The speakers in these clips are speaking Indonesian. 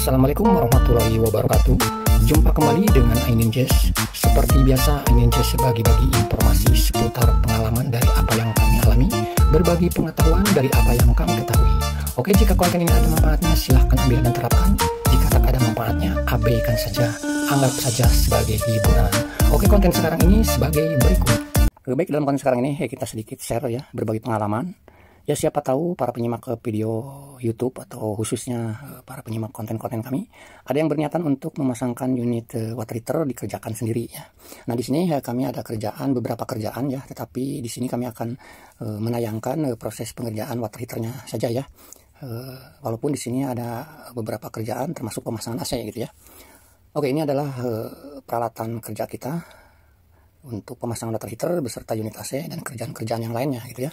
Assalamualaikum warahmatullahi wabarakatuh. Jumpa kembali dengan Ainin Jazz. Seperti biasa, Ainin Jazz bagi-bagi informasi seputar pengalaman dari apa yang kami alami, berbagi pengetahuan dari apa yang kami ketahui. Oke, jika konten ini ada manfaatnya, silahkan ambil dan terapkan. Jika tak ada manfaatnya, abaikan saja, anggap saja sebagai hiburan. Oke, konten sekarang ini sebagai berikut. Baik, dalam konten sekarang ini kita sedikit share ya, berbagi pengalaman. Ya, siapa tahu para penyimak video YouTube atau khususnya para penyimak konten-konten kami ada yang berniatan untuk memasangkan unit water heater dikerjakan sendiri ya. Nah, di sini kami ada beberapa kerjaan ya, tetapi di sini kami akan menayangkan proses pengerjaan water heaternya saja ya. Walaupun di sini ada beberapa kerjaan termasuk pemasangan AC gitu ya. Oke, ini adalah peralatan kerja kita untuk pemasangan water heater beserta unit AC dan kerjaan-kerjaan yang lainnya gitu ya.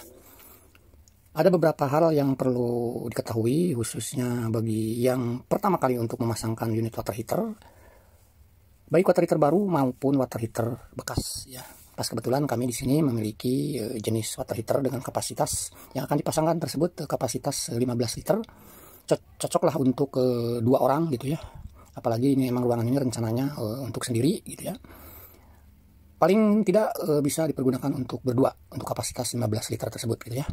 Ada beberapa hal yang perlu diketahui khususnya bagi yang pertama kali untuk memasangkan unit water heater, baik water heater baru maupun water heater bekas ya. Pas kebetulan kami di sini memiliki jenis water heater dengan kapasitas yang akan dipasangkan tersebut kapasitas 15 liter. Cocoklah untuk 2 orang gitu ya. Apalagi ini emang ruangan ini rencananya untuk sendiri gitu ya. Paling tidak bisa dipergunakan untuk berdua untuk kapasitas 15 liter tersebut gitu ya.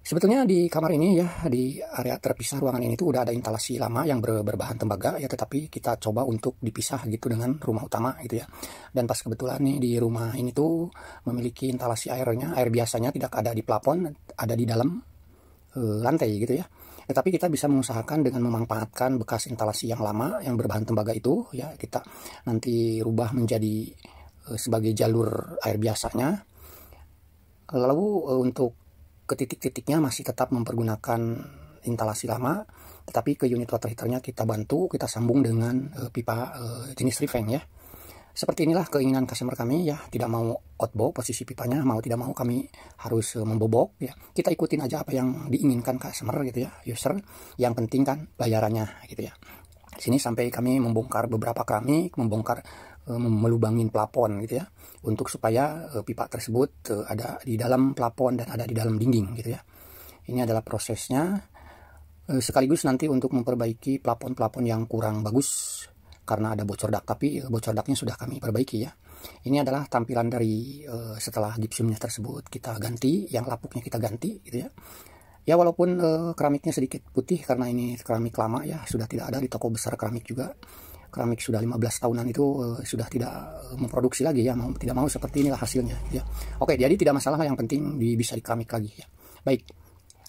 Sebetulnya di kamar ini ya, di area terpisah ruangan ini tuh udah ada instalasi lama yang berbahan tembaga ya, tetapi kita coba untuk dipisah gitu dengan rumah utama gitu ya. Dan pas kebetulan nih di rumah ini tuh memiliki instalasi airnya, air biasanya tidak ada di plafon, ada di dalam lantai gitu ya. Tetapi kita bisa mengusahakan dengan memanfaatkan bekas instalasi yang lama yang berbahan tembaga itu ya, kita nanti rubah menjadi sebagai jalur air biasanya. Lalu untuk ke titik-titiknya masih tetap mempergunakan instalasi lama, tetapi ke unit water heaternya kita kita sambung dengan pipa jenis Reveng ya. Seperti inilah keinginan customer kami ya, tidak mau outbow posisi pipanya, mau tidak mau kami harus membobok ya. Kita ikutin aja apa yang diinginkan customer gitu ya, user. Yang penting kan bayarannya gitu ya. Di sini sampai kami membongkar beberapa keramik, melubangin plafon gitu ya, untuk supaya pipa tersebut ada di dalam plafon dan ada di dalam dinding gitu ya. Ini adalah prosesnya, sekaligus nanti untuk memperbaiki plafon-plafon yang kurang bagus karena ada bocor dak, tapi bocor daknya sudah kami perbaiki ya. Ini adalah tampilan dari setelah gipsumnya tersebut kita ganti, yang lapuknya kita ganti gitu ya. Ya, walaupun keramiknya sedikit putih karena ini keramik lama ya, sudah tidak ada di toko besar keramik juga. Keramik sudah 15 tahunan itu sudah tidak memproduksi lagi ya, tidak mau seperti inilah hasilnya ya. Oke, jadi tidak masalah, yang penting bisa di keramik lagi ya. Baik,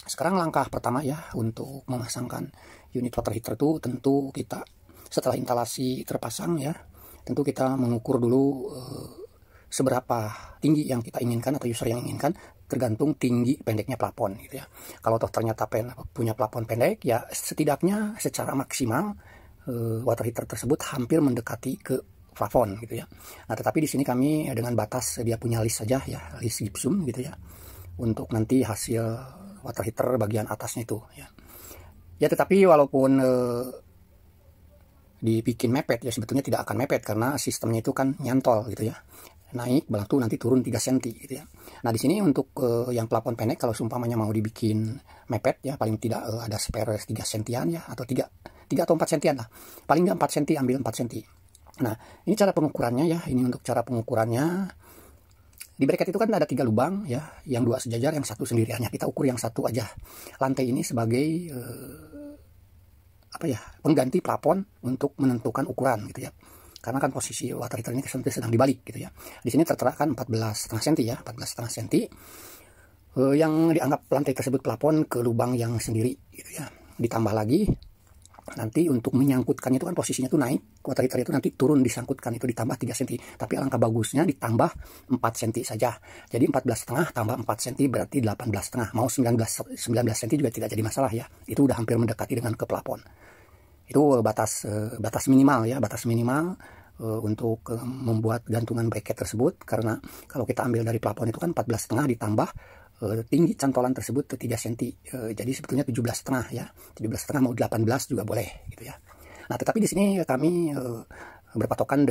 sekarang langkah pertama ya untuk memasangkan unit water heater itu, tentu kita setelah instalasi terpasang ya, tentu kita mengukur dulu seberapa tinggi yang kita inginkan atau user yang inginkan, tergantung tinggi pendeknya plafon gitu ya. Kalau toh ternyata punya plafon pendek ya, setidaknya secara maksimal water heater tersebut hampir mendekati ke plafon gitu ya. Nah, tetapi di sini kami dengan batas dia punya list saja ya, list gipsum gitu ya, untuk nanti hasil water heater bagian atasnya itu ya. Ya, tetapi walaupun dibikin mepet ya, sebetulnya tidak akan mepet karena sistemnya itu kan nyantol gitu ya. Naik batu nanti turun 3 cm gitu ya. Nah, di sini untuk yang plafon pendek, kalau seumpamanya mau dibikin mepet ya, paling tidak ada spare 3 cm ya, atau 3 atau 4 cm lah. Paling nggak 4 cm, ambil 4 cm. Nah, ini cara pengukurannya ya. Ini untuk cara pengukurannya. Di bracket itu kan ada 3 lubang ya, yang 2 sejajar, yang 1 sendiriannya. Kita ukur yang 1 aja. Lantai ini sebagai pengganti plafon untuk menentukan ukuran gitu ya. Karena kan posisi water heater ini sedang dibalik gitu ya. Di sini tertera kan 14,5 cm ya, 14,5 cm. Yang dianggap lantai tersebut plafon ke lubang yang sendiri gitu ya. Ditambah lagi nanti untuk menyangkutkan itu kan posisinya tuh naik, water heater itu nanti turun disangkutkan itu ditambah 3 cm. Tapi alangkah bagusnya ditambah 4 cm saja. Jadi 14,5 tambah 4 cm berarti 18,5. Mau 19 cm juga tidak jadi masalah ya. Itu udah hampir mendekati dengan ke plafon. Itu batas minimal ya, batas minimal untuk membuat gantungan bracket tersebut. Karena kalau kita ambil dari plafon itu kan 14,5 ditambah tinggi cantolan tersebut ke 3 cm. Jadi sebetulnya 17,5 ya. 17,5 mau 18 juga boleh gitu ya. Nah, tetapi di sini kami berpatokan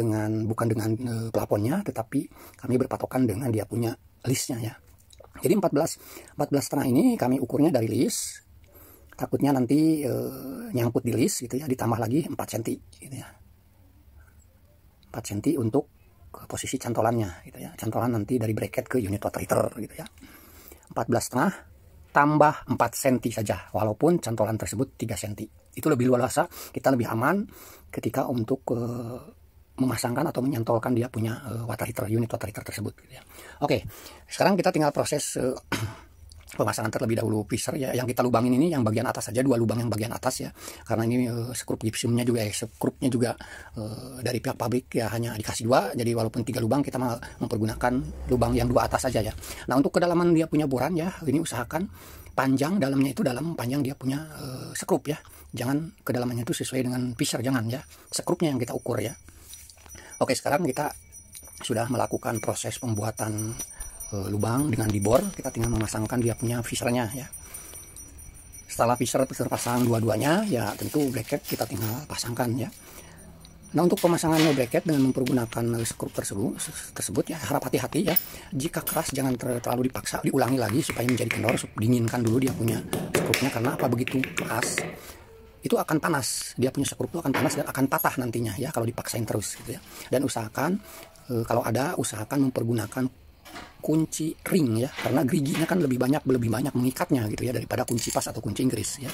bukan dengan plafonnya, tetapi kami berpatokan dengan dia punya listnya ya. Jadi 14,5 ini kami ukurnya dari list. takutnya nanti nyangkut di list gitu ya. Ditambah lagi 4 cm gitu ya, 4 cm untuk posisi cantolannya gitu ya. Cantolan nanti dari bracket ke unit water heater gitu ya. 14,5 tambah 4 cm saja, walaupun cantolan tersebut 3 cm. Itu lebih luas, kita lebih aman ketika untuk memasangkan atau menyantolkan dia punya water heater, unit water heater tersebut gitu ya. Oke, sekarang kita tinggal proses pemasangan terlebih dahulu pisser ya. Yang kita lubangin ini yang bagian atas saja, 2 lubang yang bagian atas ya, karena ini skrup gipsumnya juga skrupnya juga dari pihak pabrik ya hanya dikasih 2, jadi walaupun 3 lubang kita mempergunakan lubang yang 2 atas saja ya. Nah, untuk kedalaman dia punya boran ya, ini usahakan panjang dalamnya itu dalam panjang dia punya skrup ya, jangan kedalamannya itu sesuai dengan pisser, jangan ya, skrupnya yang kita ukur ya. Oke, sekarang kita sudah melakukan proses pembuatan lubang dengan dibor. Kita tinggal memasangkan dia punya fishernya ya. Setelah fisher terpasang dua-duanya ya, tentu bracket kita tinggal pasangkan ya. Nah, untuk pemasangannya bracket dengan mempergunakan skrup tersebut ya, harap hati-hati ya. Jika keras jangan terlalu dipaksa, diulangi lagi supaya menjadi kendor. Dinginkan dulu dia punya skrupnya, karena apa, begitu keras itu akan panas, dia punya skrup itu akan panas dan akan patah nantinya ya kalau dipaksain terus gitu ya. Dan usahakan kalau ada, usahakan mempergunakan kunci ring ya, karena geriginya kan lebih banyak mengikatnya gitu ya daripada kunci pas atau kunci Inggris ya.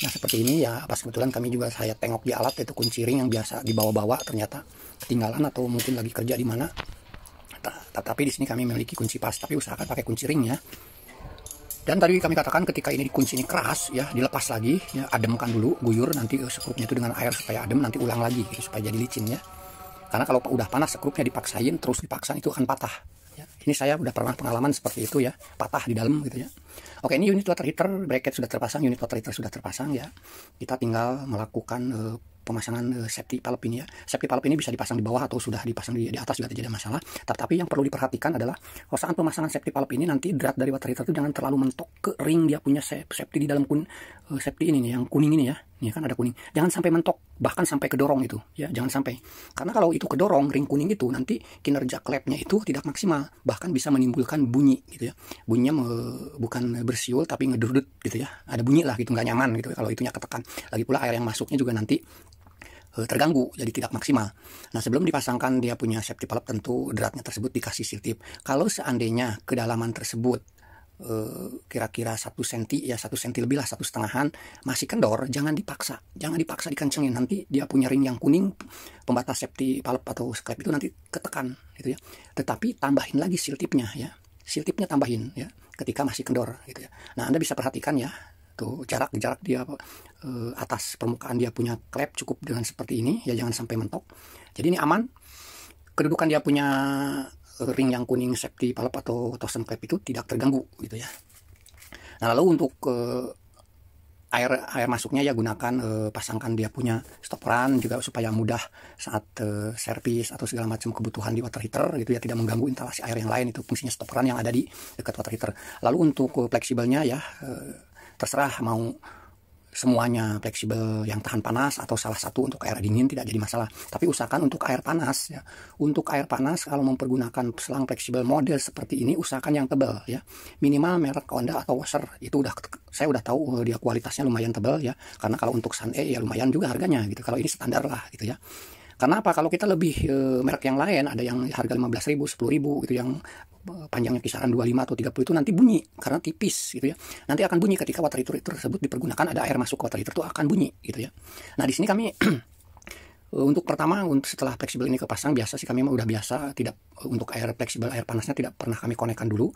Nah, seperti ini ya, pas kebetulan kami juga saya tengok di alat itu kunci ring yang biasa dibawa-bawa ternyata ketinggalan atau mungkin lagi kerja di mana. Tetapi di sini kami memiliki kunci pas, tapi usahakan pakai kunci ring ya. Dan tadi kami katakan ketika ini kunci ini keras ya, dilepas lagi ya, ademkan dulu, guyur nanti skrupnya itu dengan air supaya adem, nanti ulang lagi gitu, supaya jadi licin ya. Karena kalau udah panas skrupnya dipaksain terus dipaksa itu akan patah ya. Ini saya udah pernah pengalaman seperti itu ya, patah di dalam gitu ya. Oke, ini unit water heater bracket sudah terpasang, unit water heater sudah terpasang ya. Kita tinggal melakukan pemasangan safety valve ini ya. Safety valve ini bisa dipasang di bawah atau sudah dipasang di atas juga tidak ada masalah. Tetapi yang perlu diperhatikan adalah saat pemasangan safety valve ini nanti drat dari water heater itu jangan terlalu mentok ke ring dia punya safety di dalam safety ini nih, yang kuning ini ya. Ini kan ada kuning. Jangan sampai mentok, bahkan sampai kedorong itu ya, jangan sampai. Karena kalau itu kedorong ring kuning itu nanti kinerja klepnya itu tidak maksimal, bahkan bisa menimbulkan bunyi gitu ya. Bunyinya bukan bersiul tapi ngedurdut gitu ya. Ada bunyi lah gitu, nggak nyaman gitu kalau itunya ketekan. Lagi pula air yang masuknya juga nanti terganggu, jadi tidak maksimal. Nah, sebelum dipasangkan dia punya safety valve tentu dratnya tersebut dikasih seal tip. Kalau seandainya kedalaman tersebut kira-kira 1 cm ya, 1 cm lebih lah, 1,5-an masih kendor, jangan dipaksa dikencengin, nanti dia punya ring yang kuning pembatas safety valve atau klep itu nanti ketekan gitu ya. Tetapi tambahin lagi seal tipnya ya, seal tipnya tambahin ya ketika masih kendor gitu ya. Nah, Anda bisa perhatikan ya tuh jarak dia atas permukaan dia punya klep cukup dengan seperti ini ya, jangan sampai mentok. Jadi ini aman, kedudukan dia punya ring yang kuning safety valve atau torsion klep itu tidak terganggu gitu ya. Nah, lalu untuk air masuknya ya gunakan pasangkan dia punya stoperan juga supaya mudah saat servis atau segala macam kebutuhan di water heater gitu ya, tidak mengganggu instalasi air yang lain. Itu fungsinya stoperan yang ada di dekat water heater. Lalu untuk fleksibelnya ya terserah mau semuanya fleksibel yang tahan panas atau salah satu untuk air dingin, tidak jadi masalah. Tapi usahakan untuk air panas ya. Untuk air panas kalau mempergunakan selang fleksibel model seperti ini usahakan yang tebal ya. Minimal merek Honda atau Washer itu saya udah tahu dia kualitasnya lumayan tebal ya. Karena kalau untuk Sun E ya lumayan juga harganya gitu. Kalau ini standar lah gitu ya. Karena apa? Kalau kita lebih merek yang lain, ada yang harga 15.000, 10.000 itu yang panjangnya kisaran 25 atau 30 itu nanti bunyi karena tipis gitu ya. Nanti akan bunyi ketika water heater tersebut dipergunakan, ada air masuk ke water heater itu akan bunyi gitu ya. Nah, di sini kami untuk pertama setelah fleksibel ini kepasang, biasa sih kami udah biasa, tidak untuk air fleksibel air panasnya tidak pernah kami konekkan dulu.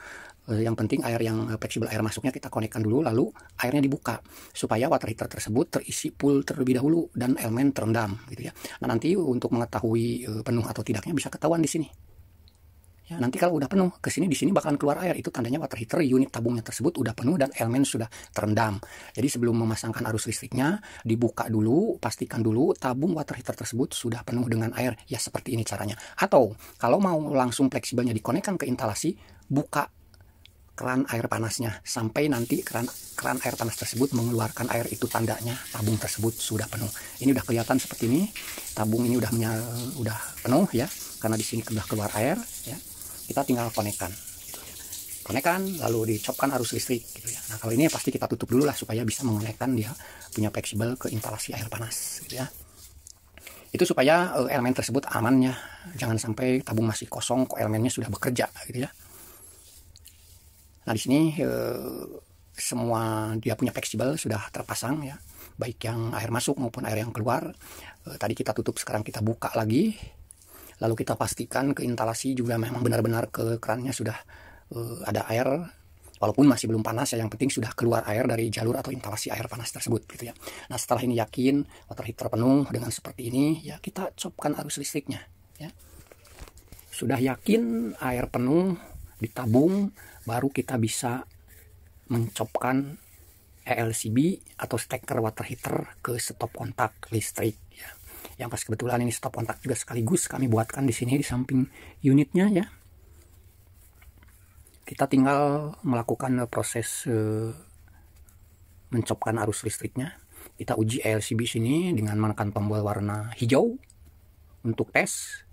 Yang penting air yang fleksibel air masuknya kita konekkan dulu, lalu airnya dibuka supaya water heater tersebut terisi full terlebih dahulu dan elemen terendam gitu ya. Nah, nanti untuk mengetahui penuh atau tidaknya bisa ketahuan di sini. Ya, nanti kalau udah penuh ke sini, di sini bakalan keluar air, itu tandanya water heater unit tabungnya tersebut udah penuh dan elemen sudah terendam. Jadi sebelum memasangkan arus listriknya dibuka dulu, pastikan dulu tabung water heater tersebut sudah penuh dengan air. Ya, seperti ini caranya. Atau kalau mau langsung fleksibelnya dikonekkan ke instalasi, buka keran air panasnya sampai nanti keran air panas tersebut mengeluarkan air, itu tandanya tabung tersebut sudah penuh. Ini udah kelihatan seperti ini, tabung ini udah penuh ya, karena di sini sudah keluar air ya. Kita tinggal konekkan gitu ya. dikonekkan lalu dicopkan arus listrik gitu ya. Nah kalau ini pasti kita tutup dulu lah supaya bisa mengonekkan dia punya fleksibel ke instalasi air panas gitu ya. Itu supaya elemen tersebut aman ya, jangan sampai tabung masih kosong kok elemennya sudah bekerja gitu ya. Nah di sini semua dia punya fleksibel sudah terpasang ya, baik yang air masuk maupun air yang keluar. Tadi kita tutup, sekarang kita buka lagi, lalu kita pastikan ke instalasi juga memang benar-benar ke kerannya sudah ada air, walaupun masih belum panas ya, yang penting sudah keluar air dari jalur atau instalasi air panas tersebut gitu ya. Nah setelah ini yakin water heater penuh dengan seperti ini ya, kita copkan arus listriknya ya. Sudah yakin air penuh ditabung, baru kita bisa mencopkan ELCB atau steker water heater ke stop kontak listrik ya. Yang pas kebetulan ini stop kontak juga sekaligus kami buatkan di sini di samping unitnya ya. Kita tinggal melakukan proses mencopkan arus listriknya. Kita uji ELCB sini dengan menekan tombol warna hijau untuk tes.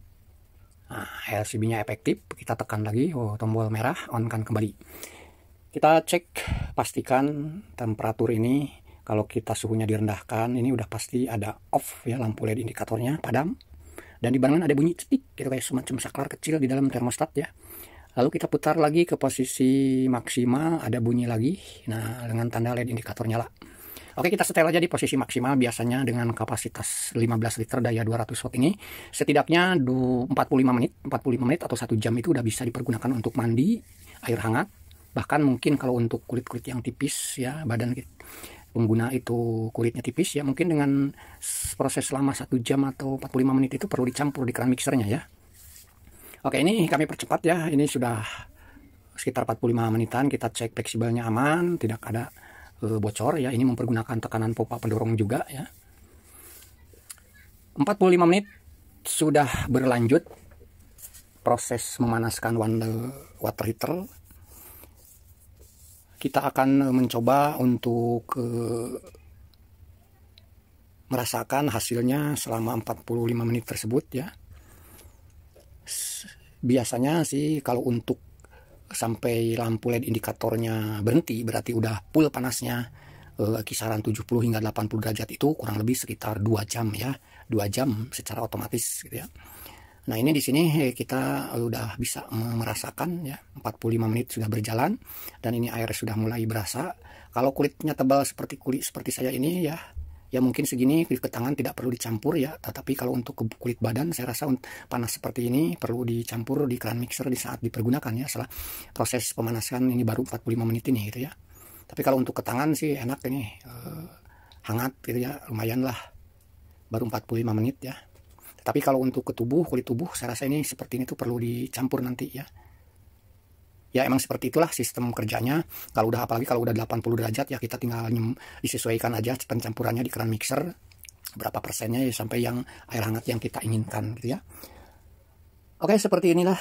Nah, ELCB-nya efektif, kita tekan lagi tombol merah, on-kan kembali. Kita cek, pastikan temperatur ini, kalau kita suhunya direndahkan, ini udah pasti ada off ya, lampu LED indikatornya padam. Dan di barengan ada bunyi cetik, gitu kayak semacam saklar kecil di dalam termostat ya. Lalu kita putar lagi ke posisi maksimal, ada bunyi lagi. Nah, dengan tanda LED indikator nyala. Oke, kita setel aja di posisi maksimal, biasanya dengan kapasitas 15 liter daya 200 watt ini. Setidaknya 45 menit atau 1 jam itu udah bisa dipergunakan untuk mandi, air hangat. Bahkan mungkin kalau untuk kulit-kulit yang tipis ya, badan pengguna itu kulitnya tipis ya, mungkin dengan proses selama 1 jam atau 45 menit itu perlu dicampur di keran mixernya ya. Oke, ini kami percepat ya, ini sudah sekitar 45 menitan, kita cek fleksibelnya aman, tidak ada bocor ya. Ini mempergunakan tekanan pompa pendorong juga ya. 45 menit sudah berlanjut proses memanaskan water heater. Kita akan mencoba untuk merasakan hasilnya selama 45 menit tersebut ya. Biasanya sih kalau untuk sampai lampu LED indikatornya berhenti, berarti udah full panasnya, kisaran 70 hingga 80 derajat itu kurang lebih sekitar 2 jam ya, 2 jam secara otomatis gitu ya. Nah ini di sini kita udah bisa merasakan ya, 45 menit sudah berjalan dan ini air sudah mulai berasa. Kalau kulitnya tebal seperti saya ini ya mungkin segini kulit ke tangan tidak perlu dicampur ya, tetapi kalau untuk kulit badan saya rasa panas seperti ini perlu dicampur di keran mixer di saat dipergunakan ya, setelah proses pemanasan ini baru 45 menit ini gitu ya. Tapi kalau untuk ke tangan sih enak ini, hangat gitu ya, lumayan lah, baru 45 menit ya. Tapi kalau untuk ke tubuh, kulit tubuh saya rasa ini seperti ini tuh perlu dicampur nanti ya. Ya emang seperti itulah sistem kerjanya. Kalau udah, apalagi kalau udah 80 derajat ya, kita tinggal disesuaikan aja pencampurannya di keran mixer berapa persennya ya, sampai yang air hangat yang kita inginkan gitu ya. Oke, seperti inilah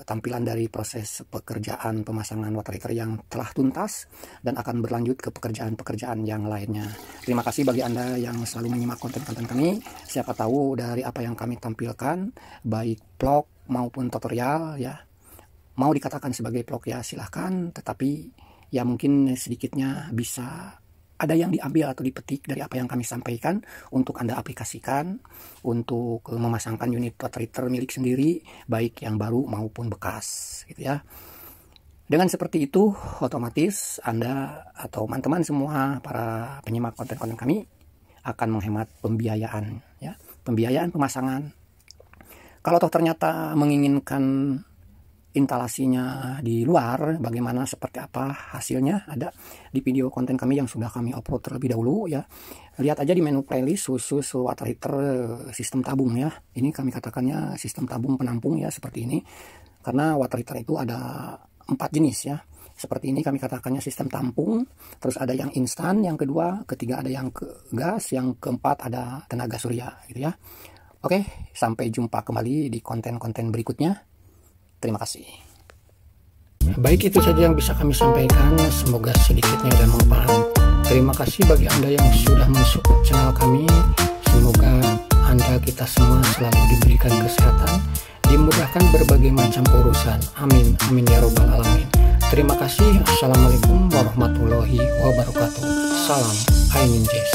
tampilan dari proses pekerjaan pemasangan water heater yang telah tuntas dan akan berlanjut ke pekerjaan-pekerjaan yang lainnya. Terima kasih bagi Anda yang selalu menyimak konten-konten kami. Siapa tahu dari apa yang kami tampilkan, baik vlog maupun tutorial ya, mau dikatakan sebagai vlog ya silahkan, tetapi ya mungkin sedikitnya bisa ada yang diambil atau dipetik dari apa yang kami sampaikan untuk Anda aplikasikan untuk memasangkan unit water heater milik sendiri, baik yang baru maupun bekas gitu ya. Dengan seperti itu otomatis Anda atau teman-teman semua para penyimak konten-konten kami akan menghemat pembiayaan ya, pembiayaan pemasangan. Kalau toh ternyata menginginkan instalasinya di luar, bagaimana seperti apa hasilnya, ada di video konten kami yang sudah kami upload terlebih dahulu ya. Lihat aja di menu playlist khusus water heater sistem tabung ya. Ini kami katakannya sistem tabung penampung ya, seperti ini. Karena water heater itu ada 4 jenis ya. Seperti ini kami katakannya sistem tampung. Terus ada yang instan, yang kedua, ketiga ada yang gas, yang keempat ada tenaga surya gitu ya. Oke, sampai jumpa kembali di konten-konten berikutnya. Terima kasih. Baik, itu saja yang bisa kami sampaikan. Semoga sedikitnya ada manfaat. Terima kasih bagi Anda yang sudah mensupport channel kami. Semoga Anda kita semua selalu diberikan kesehatan, dimudahkan berbagai macam urusan. Amin, amin ya robbal alamin. Terima kasih. Assalamualaikum warahmatullahi wabarakatuh. Salam Aininjes.